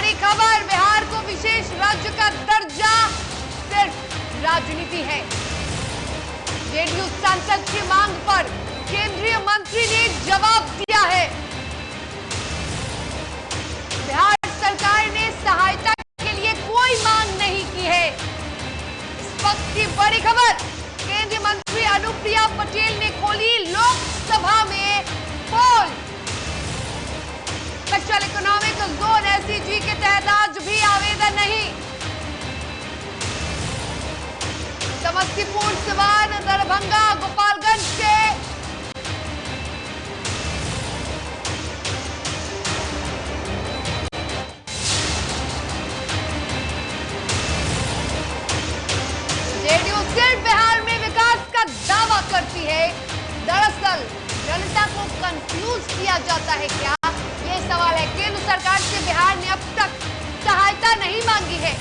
बड़ी खबर, बिहार को विशेष राज्य का दर्जा सिर्फ राजनीति है। जेडीयू सांसद की मांग पर केंद्रीय मंत्री ने जवाब दिया है। बिहार सरकार ने सहायता के लिए कोई मांग नहीं की है। इस वक्त की बड़ी खबर, केंद्रीय मंत्री अनुप्रिया पटेल ने खोली लोकसभा में पोल। स्पेशल इकोनॉमिक जोन एसईजी के तहत आज भी आवेदन नहीं। समस्तीपुर, सिवान, दरभंगा, गोपालगंज के जेडीयू सिर्फ बिहार में विकास का दावा करती है। दरअसल जनता को कंफ्यूज किया जाता है क्या, ये सवाल है। केंद्र सरकार से बिहार ने अब तक सहायता नहीं मांगी है।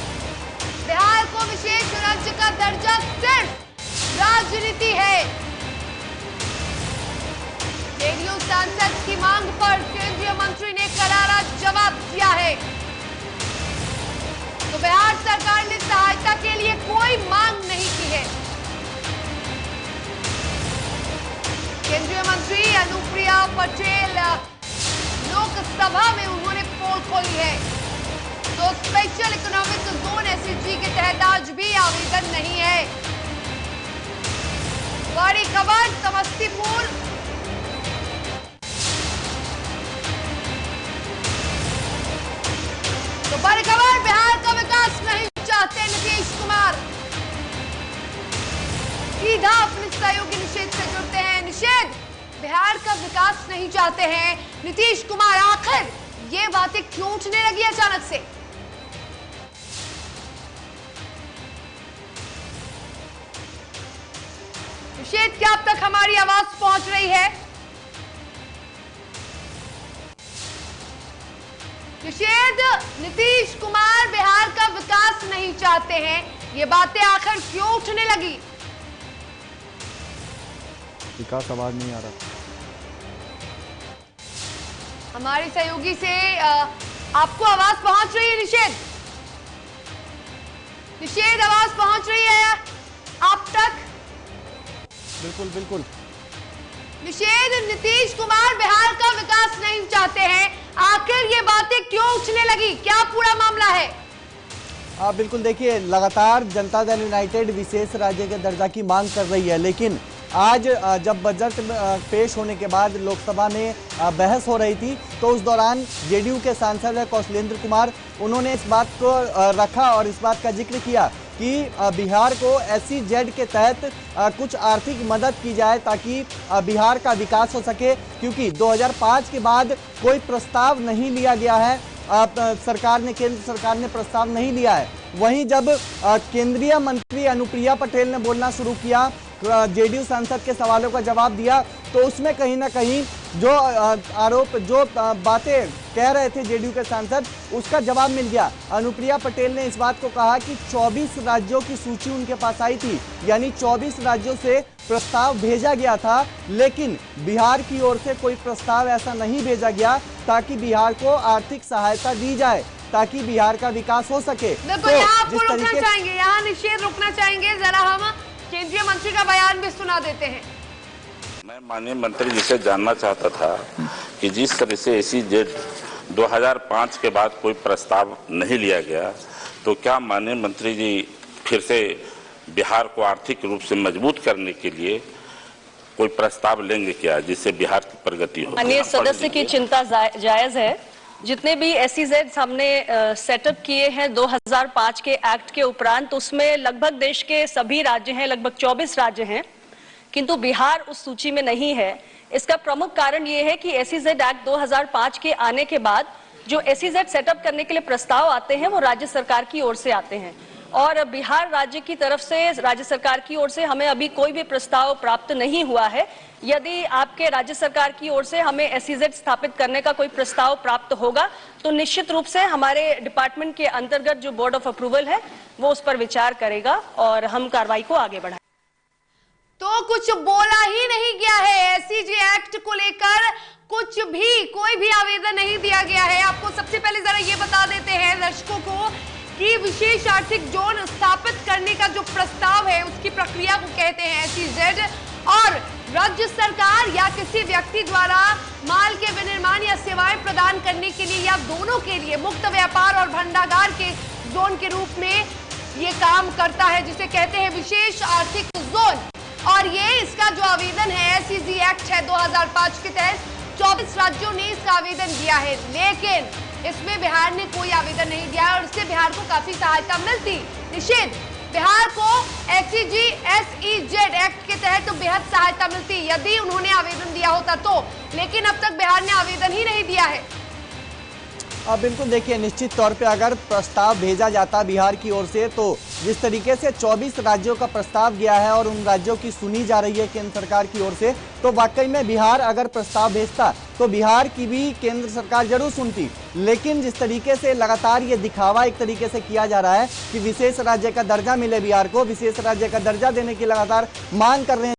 बिहार को विशेष राज्य का दर्जा सिर्फ राजनीति है। जेडीयू सांसद की मांग पर केंद्रीय मंत्री ने करारा जवाब दिया है। तो बिहार सरकार ने सहायता के लिए कोई मांग नहीं की है। केंद्रीय मंत्री अनुप्रिया पटेल लोकसभा में उन्होंने पोल खोली है। तो स्पेशल इकोनॉमिक जोन एसईजी के तहत आज भी आवेदन नहीं है। बड़ी खबर, समस्तीपुर, तो बड़ी खबर, बिहार का विकास नहीं चाहते नीतीश कुमार। सीधा अपने सहयोगी निषेध से जुड़ते हैं। निषेध, बिहार का विकास नहीं चाहते हैं नीतीश कुमार, आखिर ये बातें क्यों उठने लगी अचानक से? निषेध, क्या अब तक हमारी आवाज पहुंच रही है? निषेध, नीतीश कुमार बिहार का विकास नहीं चाहते हैं, ये बातें आखिर क्यों उठने लगी? विकास आवाज नहीं आ रहा। हमारे सहयोगी से आपको आवाज पहुंच रही है निषेध? निषेध, आवाज पहुंच रही है आप तक? बिल्कुल बिल्कुल। निषेध, नीतीश कुमार बिहार का विकास नहीं चाहते हैं, आखिर ये बातें क्यों उछलने लगी, क्या पूरा मामला है? बिल्कुल, देखिए, लगातार जनता दल यूनाइटेड विशेष राज्य के दर्जा की मांग कर रही है, लेकिन आज जब बजट पेश होने के बाद लोकसभा में बहस हो रही थी, तो उस दौरान जेडीयू के सांसद कौशलेंद्र कुमार, उन्होंने इस बात को रखा और इस बात का जिक्र किया कि बिहार को एसईजेड के तहत कुछ आर्थिक मदद की जाए ताकि बिहार का विकास हो सके, क्योंकि 2005 के बाद कोई प्रस्ताव नहीं लिया गया है। केंद्र सरकार ने प्रस्ताव नहीं लिया है। वहीं जब केंद्रीय मंत्री अनुप्रिया पटेल ने बोलना शुरू किया, जेडीयू सांसद के सवालों का जवाब दिया, तो उसमें कहीं ना कहीं जो आरोप, जो बातें कह रहे थे जेडीयू के सांसद, उसका जवाब मिल गया। अनुप्रिया पटेल ने इस बात को कहा कि 24 राज्यों की सूची उनके पास आई थी, यानी 24 राज्यों से प्रस्ताव भेजा गया था, लेकिन बिहार की ओर से कोई प्रस्ताव ऐसा नहीं भेजा गया ताकि बिहार को आर्थिक सहायता दी जाए, ताकि बिहार का विकास हो सके। बिल्कुल, यहाँ आपको रुकना चाहेंगे, यहाँ निषेध रुकना चाहेंगे, जरा हम केंद्रीय मंत्री का बयान भी सुना देते हैं। मैं माननीय मंत्री जी से जानना चाहता था कि जिस तरह से एसईजेड 2005 के बाद कोई प्रस्ताव नहीं लिया गया, तो क्या माननीय मंत्री जी फिर से बिहार को आर्थिक रूप से मजबूत करने के लिए कोई प्रस्ताव लेंगे क्या, जिससे बिहार की प्रगति हो? माननीय सदस्य की चिंता जायज है। जितने भी एसईजेड हमने सेटअप किए हैं 2005 के एक्ट के उपरांत, उसमें लगभग देश के सभी राज्य हैं, लगभग 24 राज्य हैं, किंतु बिहार उस सूची में नहीं है। इसका प्रमुख कारण ये है कि एसईजेड एक्ट 2005 के आने के बाद जो एसईजेड सेटअप करने के लिए प्रस्ताव आते हैं वो राज्य सरकार की ओर से आते हैं, और बिहार राज्य की तरफ से, राज्य सरकार की ओर से हमें अभी कोई भी प्रस्ताव प्राप्त नहीं हुआ है। यदि आपके राज्य सरकार की ओर से हमें एसईजेड स्थापित करने का कोई प्रस्ताव प्राप्त होगा, तो निश्चित रूप से हमारे डिपार्टमेंट के अंतर्गत जो बोर्ड ऑफ अप्रूवल है वो उस पर विचार करेगा और हम कार्रवाई को आगे बढ़ाएंगे। तो कुछ बोला ही नहीं गया है एसईजे एक्ट को लेकर, कुछ कोई भी आवेदन नहीं दिया गया है। आपको सबसे पहले जरा ये बता देते हैं दर्शकों को कि विशेष आर्थिक जोन स्थापित करने का जो प्रस्ताव है उसकी प्रक्रिया को कहते हैं SEZ, और राज्य सरकार या किसी व्यक्ति द्वारा माल के विनिर्माण या सेवाएं प्रदान करने के लिए या दोनों के लिए मुक्त व्यापार और भंडागार के जोन के रूप में ये काम करता है, जिसे कहते हैं विशेष आर्थिक जोन। और ये इसका जो आवेदन है SEZ एक्ट है 2005 के तहत 24 राज्यों ने इसका आवेदन दिया है, लेकिन इसमें बिहार ने कोई आवेदन नहीं दिया और इससे बिहार को काफी सहायता मिलती। निषेध बिहार को SEZ एक्ट के तहत तो बेहद सहायता मिलती यदि उन्होंने आवेदन दिया होता तो, लेकिन अब तक बिहार ने आवेदन ही नहीं दिया है। अब बिल्कुल देखिए, निश्चित तौर पे अगर प्रस्ताव भेजा जाता बिहार की ओर से, तो जिस तरीके से 24 राज्यों का प्रस्ताव गया है और उन राज्यों की सुनी जा रही है केंद्र सरकार की ओर से, तो वाकई में बिहार अगर प्रस्ताव भेजता तो बिहार की भी केंद्र सरकार जरूर सुनती। लेकिन जिस तरीके से लगातार ये दिखावा एक तरीके से किया जा रहा है कि विशेष राज्य का दर्जा मिले बिहार को, विशेष राज्य का दर्जा देने की लगातार मांग कर रहे हैं